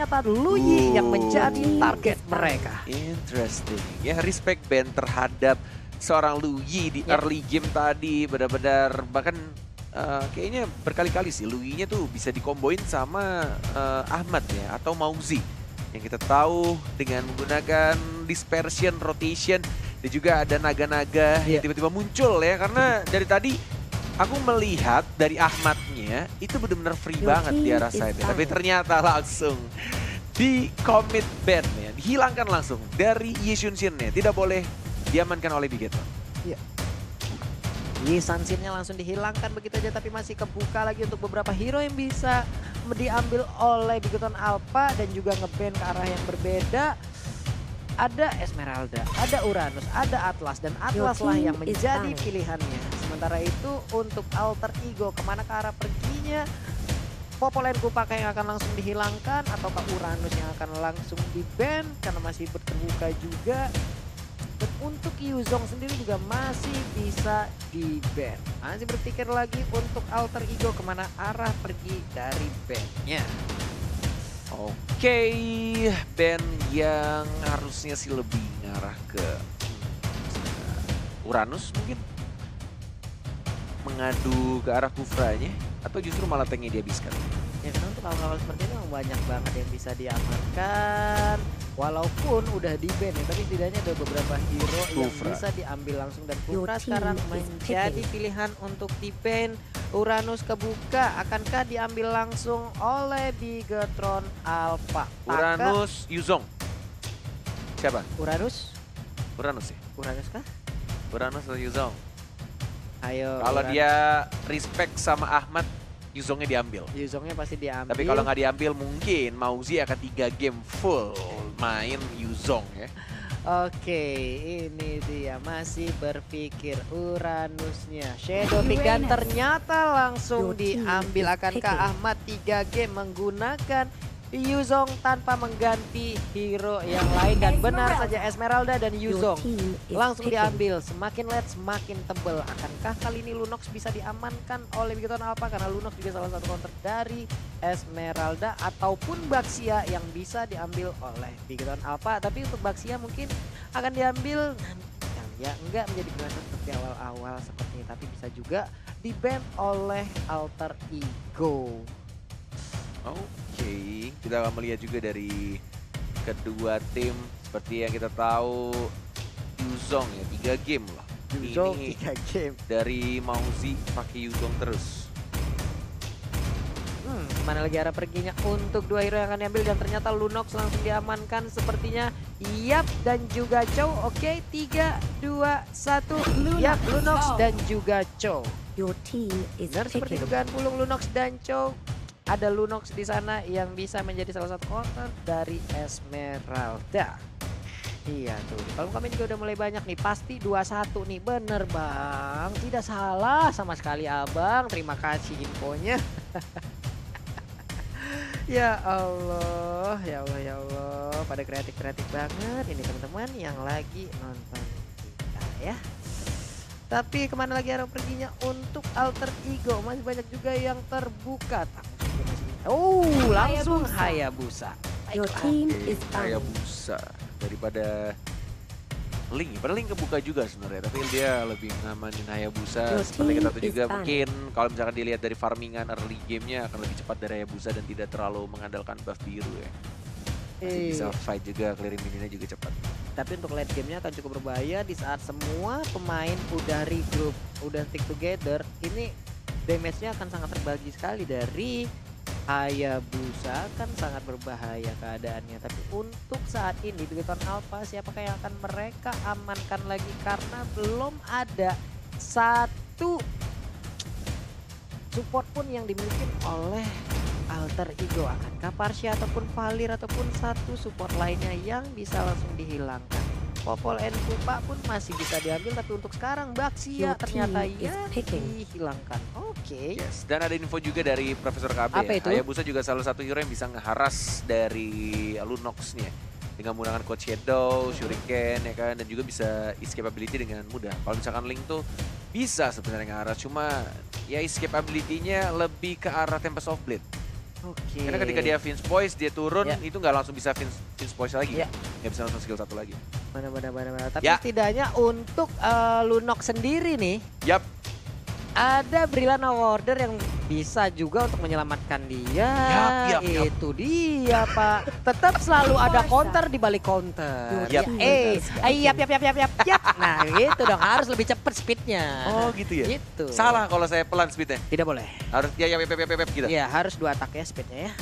ternyata Lu Yi yang menjadi target mereka. Interesting. Ya, respect Ben terhadap seorang Lu Yi di early game tadi. Benar-benar bahkan kayaknya berkali-kali sih Lu Yi-nya tuh bisa dikomboin sama Ahmad ya atau Mauzi. Yang kita tahu dengan menggunakan dispersion, rotation, dan juga ada naga-naga yang tiba-tiba muncul ya. Karena dari tadi aku melihat dari Ahmadnya itu benar-benar free banget di arah side. Tapi ternyata langsung di commit ban ya, dihilangkan langsung dari Yi Xunshin-nya. Tidak boleh diamankan oleh Bigetron. Iya. Yi Xunshin-nya langsung dihilangkan begitu aja, tapi masih kebuka lagi untuk beberapa hero yang bisa diambil oleh Bigetron Alpha dan juga nge-ban ke arah yang berbeda. Ada Esmeralda, ada Uranus, ada Atlas, dan Atlas lah yang menjadi pilihannya. Sementara itu untuk Alter Ego kemana ke arah perginya, Popol N Kupaka yang akan langsung dihilangkan ataukah Uranus yang akan langsung di-ban karena masih terbuka juga. Dan untuk Yuzong sendiri juga masih bisa di-ban. Masih berpikir lagi untuk Alter Ego kemana arah pergi dari ban-nya. Oke, band yang harusnya sih lebih ngarah ke Uranus mungkin. Mengadu ke arah Kufranya atau justru malah pengen dihabiskan. Ya karena untuk awal-awal seperti ini memang banyak banget yang bisa diamankan. Walaupun udah di-ban ya, tapi setidaknya ada beberapa hero yang bisa diambil langsung. Dan Kufra sekarang menjadi pilihan untuk di-ban. Uranus kebuka, akankah diambil langsung oleh Bigetron Alpha? Uranus, Yuzong. Siapa? Uranus? Uranus ya? Uranus kah? Uranus atau Yuzong? Ayo. Kalau dia respect sama Ahmad, Yuzongnya diambil. Yuzongnya pasti diambil. Tapi kalau nggak diambil mungkin Mauzi akan 3 game full main Yuzong ya. Oke, ini dia masih berpikir Uranusnya. Shadow Pick dan ternyata langsung diambil. Akankah Ahmad 3 game menggunakan Yuzong tanpa mengganti hero yang lain? Dan benar saja Esmeralda dan Yuzong langsung diambil. Semakin late semakin tebel. Akankah kali ini Lunox bisa diamankan oleh Bigetron Alpha? Karena Lunox juga salah satu counter dari Esmeralda ataupun Baxia yang bisa diambil oleh Bigetron Alpha. Tapi untuk Baxia mungkin akan diambil ya, enggak menjadi pilihan seperti awal-awal seperti ini. Tapi bisa juga di-ban oleh Alter Ego. Oke, kita akan melihat juga dari kedua tim seperti yang kita tahu Yuzong ya 3 game loh. Yuzong ini 3 game dari Mauzi pakai Yuzong terus. Mana lagi arah perginya untuk 2 hero yang akan diambil dan ternyata Lunox langsung diamankan sepertinya. Yap, dan juga Chow. Oke, 3, 2, 1. Yap, Lunox dan juga Chow. Benar seperti dugaan Pulung, Lunox dan Chow. Ada Lunox di sana yang bisa menjadi salah satu counter dari Esmeralda. Iya tuh, kalau kami juga udah mulai banyak nih, pasti 21 nih, bener bang. Tidak salah sama sekali abang, terima kasih infonya. Ya Allah, ya Allah, ya Allah, pada kreatif-kreatif banget ini teman-teman yang lagi nonton kita ya. Tapi kemana lagi arah perginya untuk Alter Ego? Masih banyak juga yang terbuka. Langsung Hayabusa. Hayabusa daripada Link. Padahal Link kebuka juga sebenarnya, tapi dia lebih ngamanin Hayabusa. Seperti kita tahu juga mungkin kalau misalkan dilihat dari farmingan early gamenya akan lebih cepat dari Hayabusa dan tidak terlalu mengandalkan buff biru ya. Masih bisa fight juga, clearing minionnya juga cepat. Tapi untuk late gamenya akan cukup berbahaya di saat semua pemain udah regroup, udah stick together. Ini damage-nya akan sangat terbagi sekali dari Hayabusa, kan sangat berbahaya keadaannya. Tapi untuk saat ini Bigetron Alpha siapakah yang akan mereka amankan lagi karena belum ada satu support pun yang dimiliki oleh Alter Ego. Akankah Parsia ataupun Valir ataupun satu support lainnya yang bisa langsung dihilangkan? Popol N Kupa pun masih bisa diambil, tapi untuk sekarang Baxia ternyata yang dihilangkan. Oke. Yes, dan ada info juga dari Profesor KB. Apa itu? Hayabusa juga salah satu hero yang bisa ngeharas dari Lunox-nya dengan menggunakan Code Shadow, Shuriken ya kan, dan juga bisa escape ability dengan mudah. Kalau misalkan Link tuh bisa sebenarnya ngeharas, cuma ya escape ability-nya lebih ke arah Tempest of Blade. Oke. Karena ketika dia Vince Poise, dia turun, Ya. itu nggak langsung bisa Vince Poise lagi. Ya. Nggak bisa langsung skill 1 lagi. Benar. Tapi Ya. setidaknya untuk Lunox sendiri nih, Yap. ada Brilliant Order yang bisa juga untuk menyelamatkan dia. Yap. Itu dia, Pak. Tetap selalu ada counter di balik counter. Yap. Yap. Nah, gitu dong. Harus lebih cepat speednya. Oh gitu ya? Gitu. Salah kalau saya pelan speednya. Tidak boleh. Harus ya gitu. Iya, harus 2 attack ya speednya ya.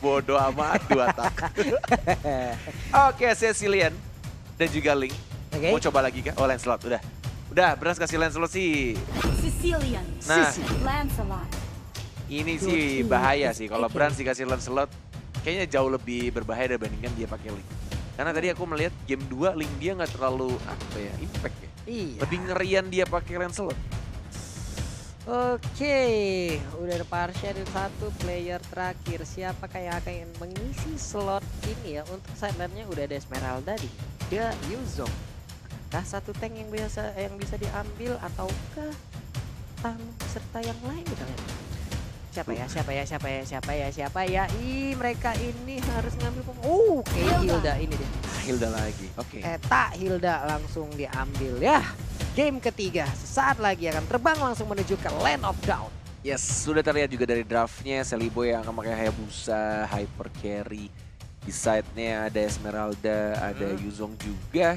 Bodoh amat 2 attack. Oke, Cecilian dan juga Link. Oke. Mau coba lagi kah? Oh, Lancelot udah Brans kasih Lancelot sih. Sicilian. Nah, Lancelot. ini sih bahaya sih kalau Brans dikasih Lancelot. Kayaknya jauh lebih berbahaya dibandingkan dia pakai Link. Karena tadi aku melihat game 2 Link dia nggak terlalu impact ya. Iya. Lebih ngerian dia pakai Lancelot. Oke, udah ada Parsia dan 1 player terakhir. Siapakah yang akan mengisi slot ini ya? Untuk sideline-nya udah ada Esmeralda di dia Yuzong. Kah satu tank yang bisa diambil ataukah tamu serta yang lain misalnya? Siapa ya? Ih, mereka ini harus ngambil oke, Hilda ini dia. Hilda lagi. Oke. Hilda langsung diambil ya. Game ketiga sesaat lagi akan terbang langsung menuju ke Land of Dawn. Yes, sudah terlihat juga dari draftnya Sally Boy yang akan pakai Hayabusa, Hyper Carry. Di side-nya ada Esmeralda, ada Yuzong juga.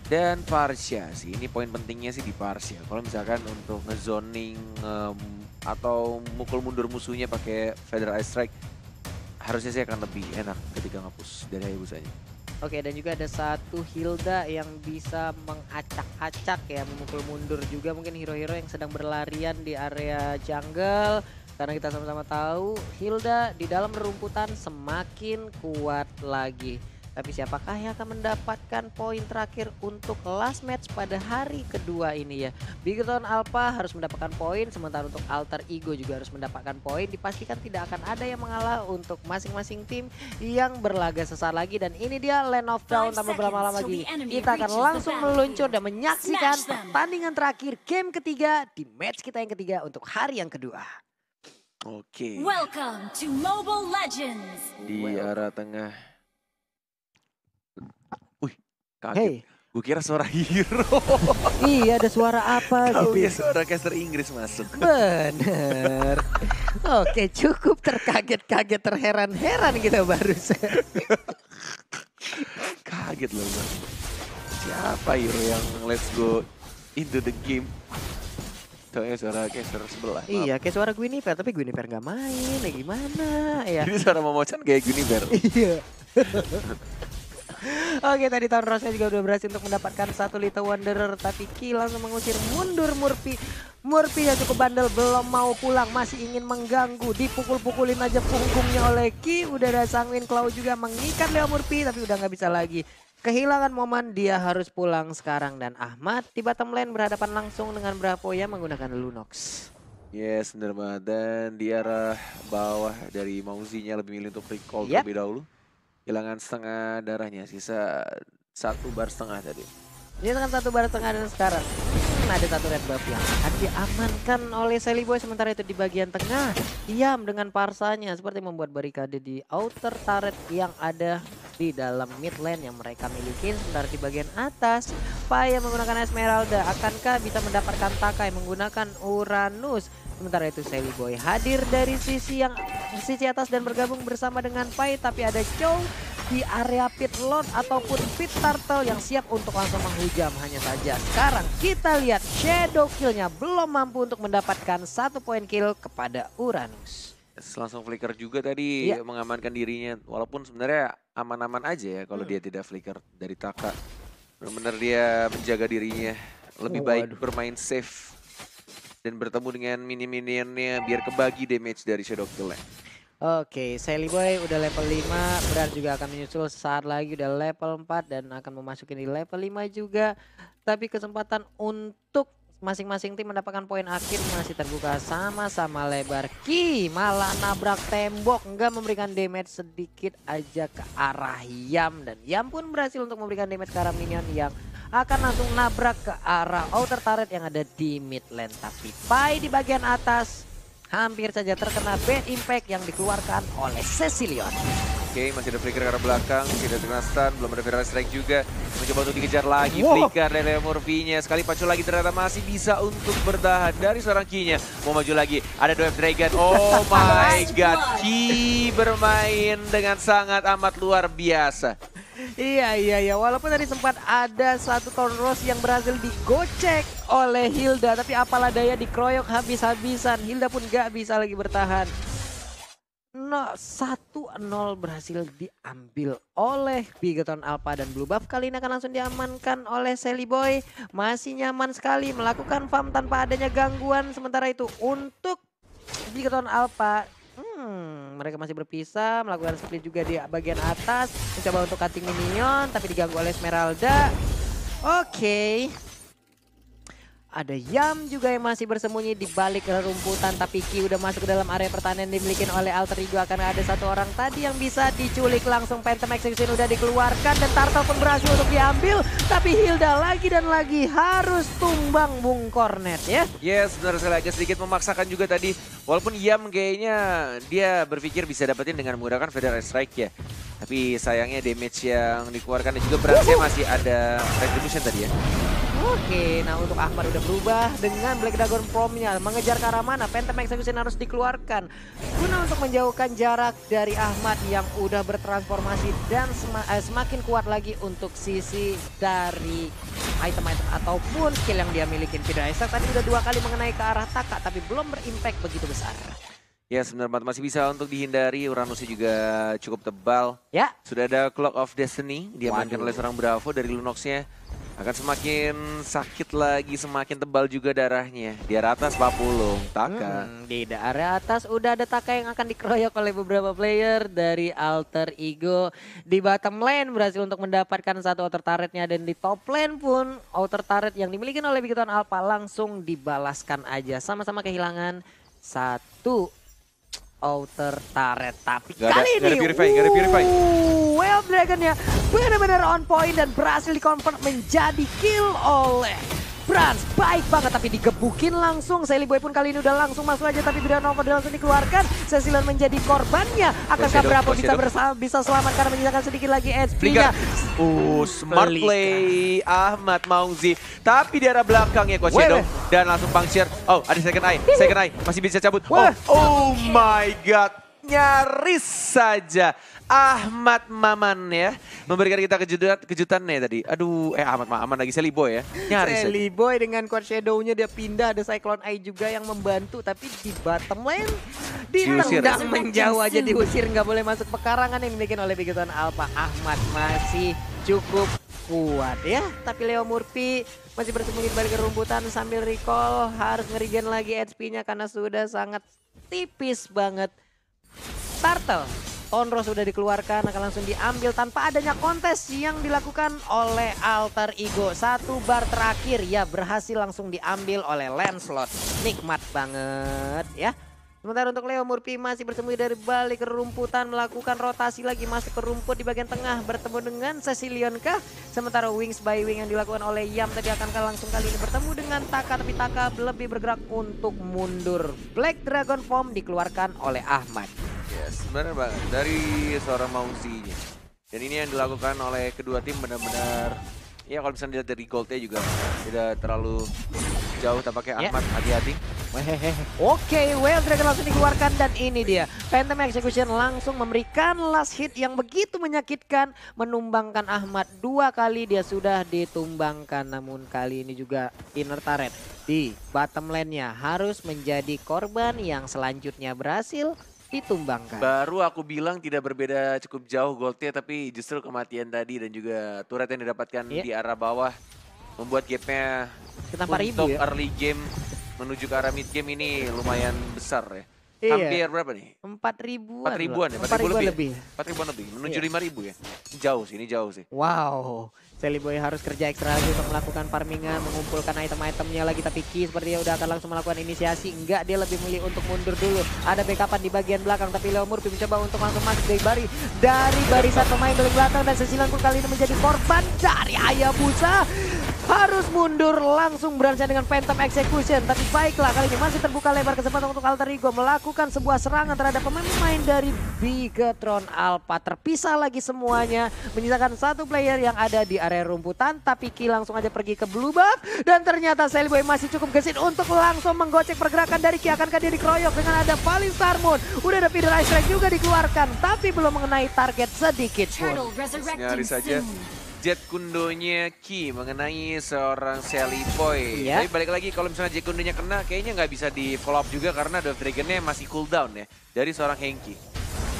Dan Parsia sih, ini poin pentingnya sih di Parsia. Kalau misalkan untuk ngezoning atau mukul mundur musuhnya pakai Feather Ice Strike, harusnya sih akan lebih enak ketika nge-push dari Hayabusanya. Oke, dan juga ada 1 Hilda yang bisa mengacak-acak ya, memukul mundur juga mungkin hero-hero yang sedang berlarian di area jungle. Karena kita sama-sama tahu Hilda di dalam rerumputan semakin kuat lagi. Tapi siapakah yang akan mendapatkan poin terakhir untuk last match pada hari kedua ini ya. Bigoton Alpha harus mendapatkan poin, sementara untuk Alter Ego juga harus mendapatkan poin. Dipastikan tidak akan ada yang mengalah untuk masing-masing tim yang berlaga sesaat lagi. Dan ini dia Land of Dawn. Tanpa berlama-lama lagi kita akan langsung meluncur dan menyaksikan pertandingan terakhir game ketiga di match kita yang ketiga untuk hari yang kedua. Oke. Welcome to Mobile Legends. Di arah tengah. Wih, kaget. Hey. Gue kira suara hero. Iya, ada suara apa gitu Taunya ya. suara caster Inggris masuk. Bener. Oke, cukup terkaget-kaget, terheran-heran kita barusan. Kaget loh gue. Siapa hero yang let's go into the game? Taunya suara caster sebelah. Maaf. Iya, kayak suara Guinevere, tapi Guinevere nggak main, ya gimana ya? Jadi suara Momochan kayak Guinevere. Iya. Oke, tadi Tahun Rosnya juga udah berhasil untuk mendapatkan 1 Little Wanderer, tapi Ki langsung mengusir mundur Murphy. Murphy yang cukup bandel belum mau pulang, masih ingin mengganggu, dipukul-pukulin aja punggungnya oleh Ki. Udah ada Sanguin Claw juga mengikat Leo Murphy, tapi udah nggak bisa lagi. Kehilangan momen, dia harus pulang sekarang. Dan Ahmad di bottom lane berhadapan langsung dengan Bravo yang menggunakan Lunox. Yes, bener banget. Dan di arah bawah dari Mauzinya lebih milih untuk recall terlebih dahulu. Kehilangan setengah darahnya, sisa 1 bar setengah tadi. Dia dengan 1 bar setengah dan sekarang ada 1 red buff yang akan diamankan oleh Sally Boy. Sementara itu di bagian tengah, Yam dengan parsanya seperti membuat barikade di outer turret yang ada di dalam mid lane yang mereka miliki. Sementara di bagian atas, Pai yang menggunakan Esmeralda, akankah bisa mendapatkan Takai menggunakan Uranus? Sementara itu Sally Boy hadir dari sisi atas dan bergabung bersama dengan Pai, tapi ada Chow di area pit lord ataupun pit turtle yang siap untuk langsung menghujam. Hanya saja sekarang kita lihat shadow killnya belum mampu untuk mendapatkan 1 poin kill kepada Uranus. Langsung flicker juga tadi mengamankan dirinya, walaupun sebenarnya aman-aman aja ya kalau dia tidak flicker dari Taka. Benar-benar dia menjaga dirinya, lebih baik bermain safe dan bertemu dengan mini-minionnya biar kebagi damage dari shadow kill-nya. Oke, Sally Boy udah level 5, Berar juga akan menyusul saat lagi udah level 4 dan akan memasuki di level 5 juga. Tapi kesempatan untuk masing-masing tim mendapatkan poin akhir masih terbuka, sama-sama lebar. Ki malah nabrak tembok, enggak memberikan damage sedikit aja ke arah Yam. Dan Yam pun berhasil untuk memberikan damage ke arah minion yang akan langsung nabrak ke arah outer turret yang ada di mid lane. Tapi Pai di bagian atas hampir saja terkena bad impact yang dikeluarkan oleh Cecilion. Oke, masih ada flicker ke arah belakang, tidak terkena stun, belum ada viral strike juga. Mencoba untuk dikejar lagi, flicker dari Leo Murphy-nya. Sekali pacu lagi ternyata masih bisa untuk bertahan dari seorang Ki-nya. Mau maju lagi, ada Dwarf Dragon. Oh my god, Ki bermain dengan sangat amat luar biasa. Iya. Walaupun tadi sempat ada satu Thornros yang berhasil digocek oleh Hilda. Tapi apalah daya dikeroyok habis-habisan. Hilda pun gak bisa lagi bertahan. 1-0 berhasil diambil oleh Bigoton Alpha dan Blue Buff. Kali ini akan langsung diamankan oleh Sally Boy. Masih nyaman sekali melakukan farm tanpa adanya gangguan. Sementara itu untuk Bigoton Alpha, mereka masih berpisah, melakukan split juga di bagian atas. Mencoba untuk cutting minion tapi diganggu oleh Esmeralda. Oke. Ada Yam juga yang masih bersembunyi di balik rerumputan, tapi Ki udah masuk ke dalam area pertahanan yang dimiliki oleh Alter Ego. Akan ada satu orang tadi yang bisa diculik langsung. Phantom Execution udah dikeluarkan dan Turtle pun berhasil untuk diambil. Tapi Hilda lagi dan lagi harus tumbang Bung Cornet ya. Yes, benar sekali, agak sedikit memaksakan juga tadi. Walaupun Yam kayaknya dia berpikir bisa dapetin dengan menggunakan Federal Strike ya. Tapi sayangnya damage yang dikeluarkan dan juga berasnya masih ada Retribution tadi ya. Oke, nah untuk Ahmad udah berubah dengan Black Dragon Prom-nya. Mengejar ke arah mana? Phantom Execution harus dikeluarkan guna untuk menjauhkan jarak dari Ahmad yang udah bertransformasi dan semakin kuat lagi untuk sisi dari item-item ataupun skill yang dia miliki. Fidra Isaac tadi udah 2 kali mengenai ke arah Taka tapi belum berimpact begitu besar. Ya sebenarnya masih bisa untuk dihindari. Uranusnya juga cukup tebal. Ya. Sudah ada Clock of Destiny diamankan oleh seorang Bravo dari Lunox-nya. Akan semakin sakit lagi, semakin tebal juga darahnya. Di arah atas Papulung, Taka. Di area atas udah ada Taka yang akan dikeroyok oleh beberapa player dari Alter Ego. Di bottom lane berhasil untuk mendapatkan satu outer turretnya. Dan di top lane pun outer turret yang dimiliki oleh Bigoton Alpha langsung dibalaskan aja. Sama-sama kehilangan satu outer turret. Tapi kali ini gak ada purify. Wild Dragon-nya benar-benar on point dan berhasil di-convert menjadi kill oleh Brans. Baik banget tapi digebukin langsung. Sally Boy pun kali ini udah langsung masuk aja tapi Nova udah langsung dikeluarkan. Cecilion menjadi korbannya. Akankah Bravo bisa selamat karena menyisakan sedikit lagi HP-nya. Smart play Ahmad Mauzi. Tapi di arah belakang ya Coach Shadow. Dan langsung puncture. Oh ada second eye. Masih bisa cabut. Oh my god. Nyaris saja Ahmad Maman ya memberikan kita kejutan nih tadi. Aduh, Ahmad Maman lagi Sally Boy ya. Nyaris Sally Boy dengan Coach Shadow-nya dia pindah, ada Cyclone Eye juga yang membantu tapi di bottom lane ditendang menjauh aja, diusir, nggak boleh masuk pekarangan yang dimiliki oleh Bigoton Alpha. Ahmad masih cukup kuat ya, tapi Leo Murphy masih bersembunyi di balik rumputan sambil recall, harus ngerigen lagi HP-nya karena sudah sangat tipis banget. Turtle Thornros sudah dikeluarkan, akan langsung diambil tanpa adanya kontes yang dilakukan oleh Alter Ego. 1 bar terakhir ya berhasil langsung diambil oleh Lancelot. Nikmat banget ya. Sementara untuk Leo Murphy masih bersembunyi dari balik rumputan, melakukan rotasi lagi masuk ke rumput di bagian tengah bertemu dengan Cecilion kah. Sementara Wings by Wing yang dilakukan oleh Yam tadi akan langsung kali ini bertemu dengan Taka, tapi Taka lebih bergerak untuk mundur. Black Dragon Form dikeluarkan oleh Ahmad. Yes, benar banget dari seorang Mauzi-nya. Dan ini yang dilakukan oleh kedua tim benar-benar ya kalau misalnya dilihat dari goldnya juga tidak terlalu jauh tampaknya. Ahmad hati-hati. Oke, Wild Dragon langsung dikeluarkan dan ini dia. Phantom Execution langsung memberikan last hit yang begitu menyakitkan. Menumbangkan Ahmad 2 kali dia sudah ditumbangkan. Namun kali ini juga inner turret di bottom lane-nya harus menjadi korban yang selanjutnya berhasil ditumbangkan. Baru aku bilang tidak berbeda cukup jauh goldnya, tapi justru kematian tadi dan juga turret yang didapatkan di arah bawah membuat gapnya untuk early game menuju ke arah mid game ini lumayan besar ya. Hampir berapa nih? 4.000-an ya? 4.000 lebih. 4.000-an lebih, menuju 5.000 ya. Jauh sih, ini jauh sih. Wow, Sally Boy harus kerja ekstra lagi untuk melakukan farmingan, mengumpulkan item-itemnya lagi. Tapi Ki sepertinya udah akan langsung melakukan inisiasi. Enggak, dia lebih memilih untuk mundur dulu. Ada backupan di bagian belakang, tapi Leo Murphy mencoba untuk langsung masuk dari barisan pemain dari belakang. Dan Cecilion pun kali ini menjadi korban dari Hayabusa. Harus harus mundur langsung beransnya dengan Phantom Execution. Tapi baiklah, kali ini masih terbuka lebar kesempatan untuk Alter Ego melakukan sebuah serangan terhadap pemain-pemain dari Bigetron Alpha. Terpisah lagi semuanya, menyisakan satu player yang ada di area rumputan. Tapi Ki langsung aja pergi ke blue buff. Dan ternyata Cellboy masih cukup gesit untuk langsung menggocek pergerakan dari Ki. Akankah dia dikeroyok dengan ada Falling Star Moon? Udah ada Feeder Ice Strike juga dikeluarkan, tapi belum mengenai target sedikit pun. Turtle resurrecting Nyaris saja soon. Jet kundonya Ki mengenai seorang Cellboy. Iya. Tapi balik lagi kalau misalnya Jet kundonya kena, kayaknya nggak bisa di follow up juga karena Dove Dragon-nya masih cooldown ya dari seorang Henki.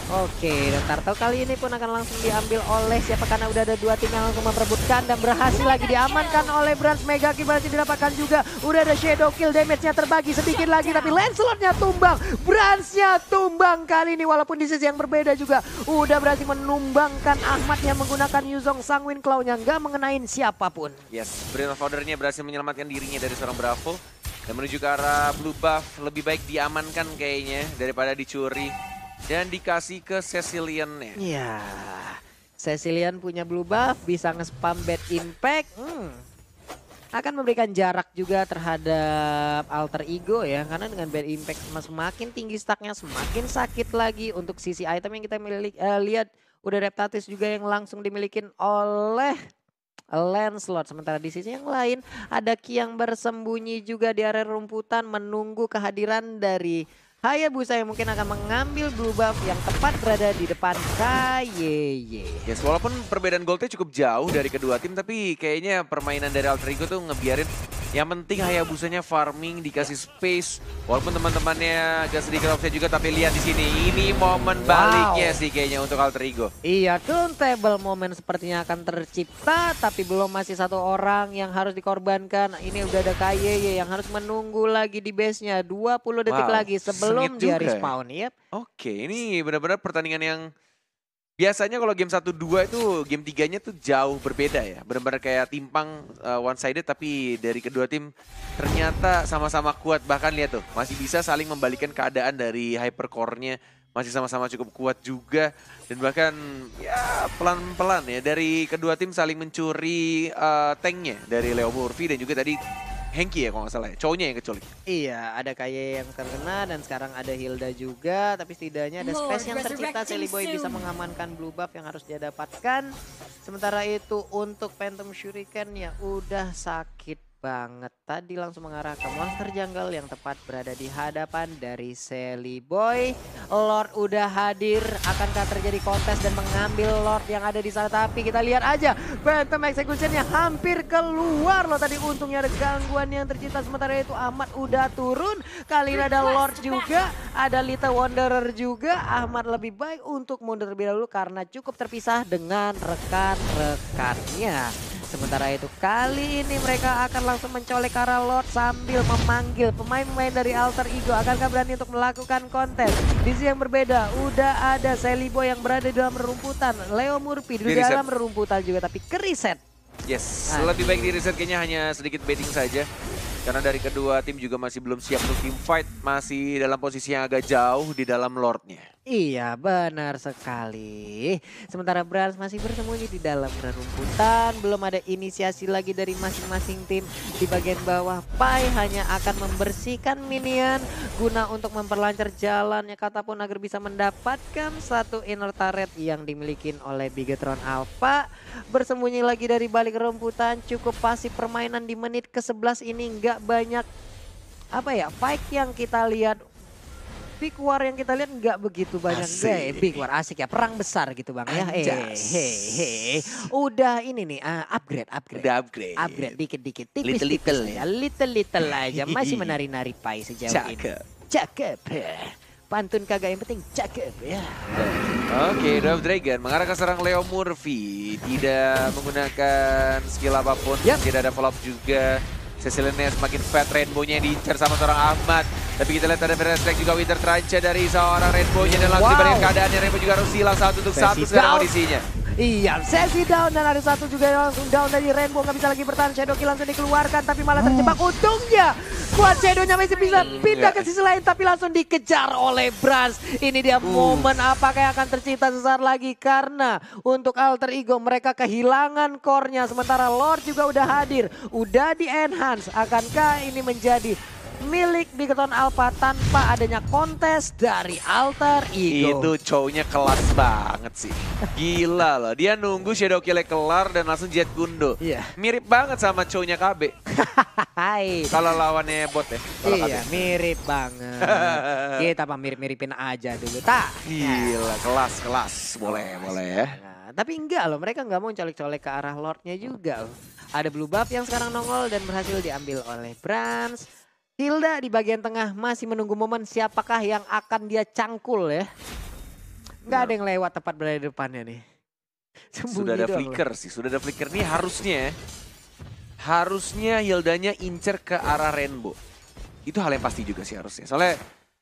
Oke, dan Turtle kali ini pun akan langsung diambil oleh siapa, karena udah ada dua tim yang langsung memperebutkan dan berhasil lagi diamankan oleh Brans. Mega Kill berhasil didapatkan juga. Udah ada Shadow Kill, damage-nya terbagi sedikit lagi, tapi Lancelot-nya tumbang. Brans-nya tumbang kali ini, walaupun di sisi yang berbeda juga. Udah berhasil menumbangkan Ahmad yang menggunakan Yuzong Sanguine Claw-nya, nggak mengenain siapapun. Yes, Brain of Order-nya berhasil menyelamatkan dirinya dari seorang Bravo. Dan menuju ke arah blue buff, lebih baik diamankan kayaknya daripada dicuri. Dan dikasih ke Cecilian-nya. Ya, Cecilian punya blue buff, bisa nge-spam Bad Impact. Akan memberikan jarak juga terhadap Alter Ego ya. Karena dengan Bad Impact semakin tinggi stacknya, semakin sakit lagi. Untuk sisi item yang kita lihat, udah Reptatis juga yang langsung dimilikin oleh Lancelot. Sementara di sisi yang lain ada Ki yang bersembunyi juga di area rumputan menunggu kehadiran dari Hayabusa yang mungkin akan mengambil blue buff yang tepat berada di depan KYY. Yes, walaupun perbedaan goldnya cukup jauh dari kedua tim, tapi kayaknya permainan dari Alter Ego tuh ngebiarin yang penting Hayabusanya farming, dikasih space. Walaupun teman-temannya agak sedikit offset juga, tapi lihat di sini, ini momen baliknya sih kayaknya untuk Alter Ego. Iya, turntable moment sepertinya akan tercipta, tapi belum, masih satu orang yang harus dikorbankan. Ini udah ada KYY yang harus menunggu lagi di base-nya 20 detik lagi sebelum sengit dia juga ya. respawn. Yep. Oke, ini benar-benar pertandingan yang biasanya kalau game 1-2 itu game 3-nya tuh jauh berbeda ya. Benar-benar kayak timpang one sided, tapi dari kedua tim ternyata sama-sama kuat. Bahkan lihat tuh, masih bisa saling membalikan keadaan dari hypercore-nya. Masih sama-sama cukup kuat juga. Dan bahkan ya pelan-pelan ya dari kedua tim saling mencuri tanknya dari Leo Murphy dan juga tadi Henki ya kalau nggak salah ya, cowoknya yang keculik. Iya, ada Kaye yang terkena dan sekarang ada Hilda juga. Tapi setidaknya ada space yang tercipta, Cellboy bisa mengamankan blue buff yang harus dia dapatkan. Sementara itu untuk Phantom Shuriken ya udah sakit banget. Tadi langsung mengarah ke monster jungle yang tepat berada di hadapan dari Cellboy. Lord udah hadir, akankah terjadi kontes dan mengambil Lord yang ada di sana? Tapi kita lihat aja, Phantom Execution-nya hampir keluar loh tadi. Untungnya ada gangguan yang tercipta, sementara itu Ahmad udah turun. Kali ini ada Lord juga, ada Little Wanderer juga. Ahmad lebih baik untuk mundur terlebih dahulu karena cukup terpisah dengan rekan-rekannya. Sementara itu kali ini mereka akan langsung mencolek ke arah Lord sambil memanggil pemain-pemain dari Alter Ego. Akankah berani untuk melakukan kontes? Di sisi yang berbeda udah ada Cellboy yang berada di dalam rerumputan. Leo Murphy di dalam rerumputan juga, tapi ke reset. Yes, lebih baik di reset kayaknya hanya sedikit baiting saja. Karena dari kedua tim juga masih belum siap untuk team fight. Masih dalam posisi yang agak jauh di dalam Lordnya. Iya, benar sekali. Sementara Brans masih bersembunyi di dalam rerumputan. Belum ada inisiasi lagi dari masing-masing tim. Di bagian bawah, Pai hanya akan membersihkan minion guna untuk memperlancar jalannya Katapun agar bisa mendapatkan satu inner turret yang dimiliki oleh Bigetron Alpha. Bersembunyi lagi dari balik rerumputan. Cukup pasif permainan di menit ke-11 ini. Nggak banyak fight yang kita lihat. Big War yang kita lihat nggak begitu banyak. Big War asik ya, perang besar gitu bang ya. Udah ini nih upgrade. Udah Upgrade dikit-dikit, tipis-tipis ya, little aja. Masih menari-nari Pai sejauh ini. Cakep. Pantun kagak, yang penting cakep ya. Oke, Dove Dragon mengarah ke serang Leo Murphy. Tidak menggunakan skill apapun, tidak ada follow up juga. Cecilian semakin fat, Rainbow-nya yang diincar sama seorang Ahmad. Tapi kita lihat ada Strike juga Winter Trancha dari seorang Rainbow-nya dan langsung diberikan keadaannya. Rainbow juga harus hilang 1 untuk 1 sekarang kondisinya. Iya, sesi down dan ada satu juga yang langsung down dari Rainbow, nggak bisa lagi bertahan. Shadow Kill langsung dikeluarkan tapi malah terjebak. Untungnya Quad Shadow-nya masih bisa pindah ke sisi lain tapi langsung dikejar oleh Brans. Ini dia momen apakah yang akan tercipta sesaat lagi karena untuk Alter Ego mereka kehilangan core-nya sementara Lord juga udah hadir, udah di-enhance. Akankah ini menjadi milik Bigoton Alpha tanpa adanya kontes dari Alter Ego? Itu cowoknya kelas banget sih. Gila loh, dia nunggu Shadow Kill kelar dan langsung Jet Gundo. Iya. Mirip banget sama cowoknya KB. Hai. Kalau lawannya bot ya. Kalau Iya, KB. mirip banget. Kita mah mirip-miripin aja dulu. Tak. Gila, kelas. Boleh ya. Nah, tapi enggak loh, mereka nggak mau colek-colek ke arah Lordnya juga loh. Ada blue buff yang sekarang nongol dan berhasil diambil oleh Brans. Hilda di bagian tengah masih menunggu momen siapakah yang akan dia cangkul ya. Nggak ada yang lewat tepat berada di depannya nih. Sudah ada flicker sih, sudah ada flicker nih harusnya Hildanya incer ke arah Rainbow. Itu hal yang pasti juga sih harusnya. Soalnya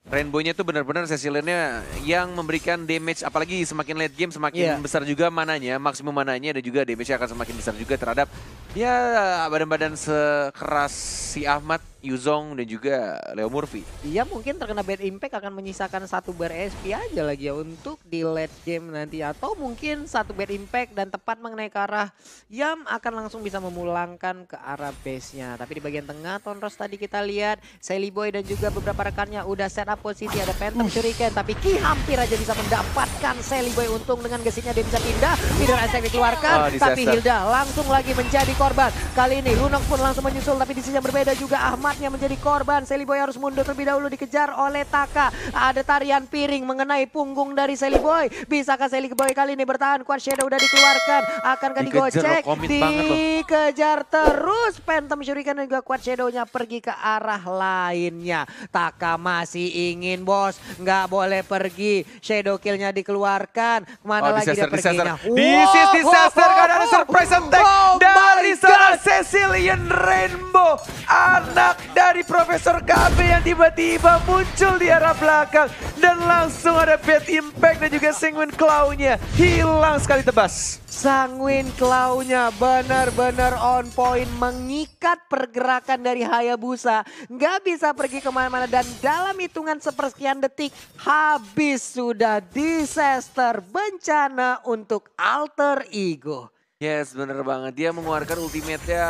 Rainbow-nya tuh benar-benar sesi lane-nya yang memberikan damage, apalagi semakin late game semakin besar juga mananya, maksimum mananya dan juga damage-nya akan semakin besar juga terhadap ya badan-badan sekeras si Ahmad, Yuzong dan juga Leo Murphy. Iya mungkin terkena bad impact akan menyisakan satu bar SP aja lagi ya untuk di late game nanti. Atau mungkin satu bad impact dan tepat mengenai ke arah Yam akan langsung bisa memulangkan ke arah base-nya. Tapi di bagian tengah Tonros tadi kita lihat Sally Boy dan juga beberapa rekannya udah set up posisi. Ada Phantom Shuriken tapi Ki hampir aja bisa mendapatkan Sally Boy. Untung dengan gesitnya dia bisa pindah. Leader Attack dikeluarkan tapi Hilda langsung lagi menjadi korban. Kali ini Lunok pun langsung menyusul tapi di sisi yang berbeda juga Ahmadnya menjadi korban. Sally Boy harus mundur terlebih dahulu dikejar oleh Taka. Ada tarian piring mengenai punggung dari Sally Boy. Bisakah Sally Boy kali ini bertahan? Quad Shadow udah dikeluarkan. Akankah digocek? Dikejar terus. Phantom Shuriken dan juga Quad Shadow-nya pergi ke arah lainnya. Taka masih ingin bos. Nggak boleh pergi. Shadow Kill-nya dikeluarkan. Kemana lagi dia perginya? This is disaster karena ada surprise attack dari seorang Cecilian Rainbow. Anak dari Profesor KB yang tiba-tiba muncul di arah belakang. Dan langsung ada bad impact dan juga Sanguine Claw-nya hilang sekali tebas. Sanguine Claw-nya benar-benar on point, mengikat pergerakan dari Hayabusa. Nggak bisa pergi kemana-mana dan dalam hitungan sepersekian detik habis sudah. Disaster, bencana untuk Alter Ego. Yes, bener banget. Dia mengeluarkan ultimate-nya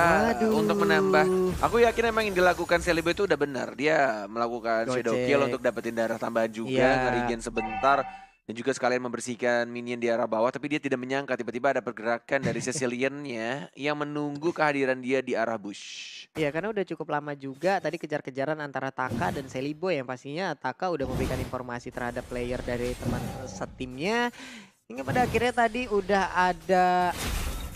untuk menambah. Aku yakin emang yang dilakukan Sally Boy itu udah benar. Dia melakukan Shadow Kill untuk dapetin darah tambahan juga, nge-regen sebentar. Dan juga sekalian membersihkan minion di arah bawah. Tapi dia tidak menyangka tiba-tiba ada pergerakan dari Cecilian-nya yang menunggu kehadiran dia di arah bush. Iya, karena udah cukup lama juga tadi kejar-kejaran antara Taka dan Sally Boy. Yang pastinya Taka udah memberikan informasi terhadap player dari teman setimnya. Hingga pada akhirnya tadi udah ada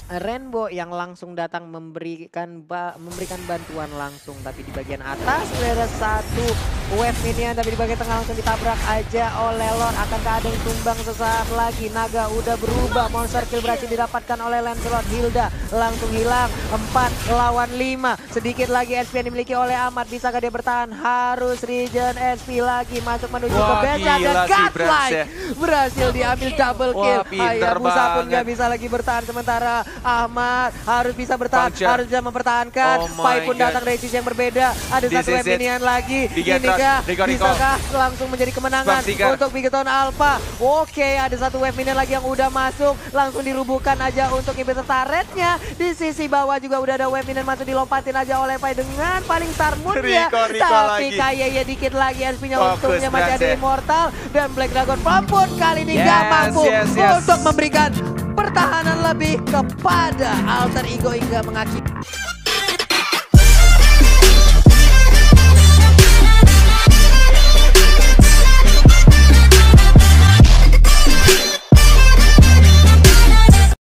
Rainbow yang langsung datang memberikan bantuan langsung. Tapi di bagian atas ada satu wave minion tapi di bagian tengah langsung ditabrak aja oleh Lord. Akankah ada yang tumbang sesaat lagi? Naga udah berubah, monster kill berhasil didapatkan oleh Lancelot. Hilda langsung hilang, 4 lawan 5. Sedikit lagi SP yang dimiliki oleh Ahmad. Bisakah dia bertahan? Harus regen SP lagi, masuk menuju ke base dan Godlike berhasil diambil double kill. Hayabusa pun gak bisa lagi bertahan sementara Ahmad harus bisa bertahan, harus bisa mempertahankan. Pai pun datang dari sisi yang berbeda. Ada satu wave minion lagi. Inikah bisakah langsung menjadi kemenangan untuk Bigoton Alpha? Oke, ada satu wave minion lagi yang udah masuk. Langsung dirubuhkan aja untuk inhibitor turretnya. Di sisi bawah juga udah ada wave minion masuk, dilompatin aja oleh Pai dengan paling Tarmoon-nya. Tapi kayaknya dikit lagi SP-nya, untungnya masih ada Immortal. Dan Black Dragon pun kali ini gak mampu untuk memberikan pertahanan lebih kepada Alter Ego hingga mengakhiri.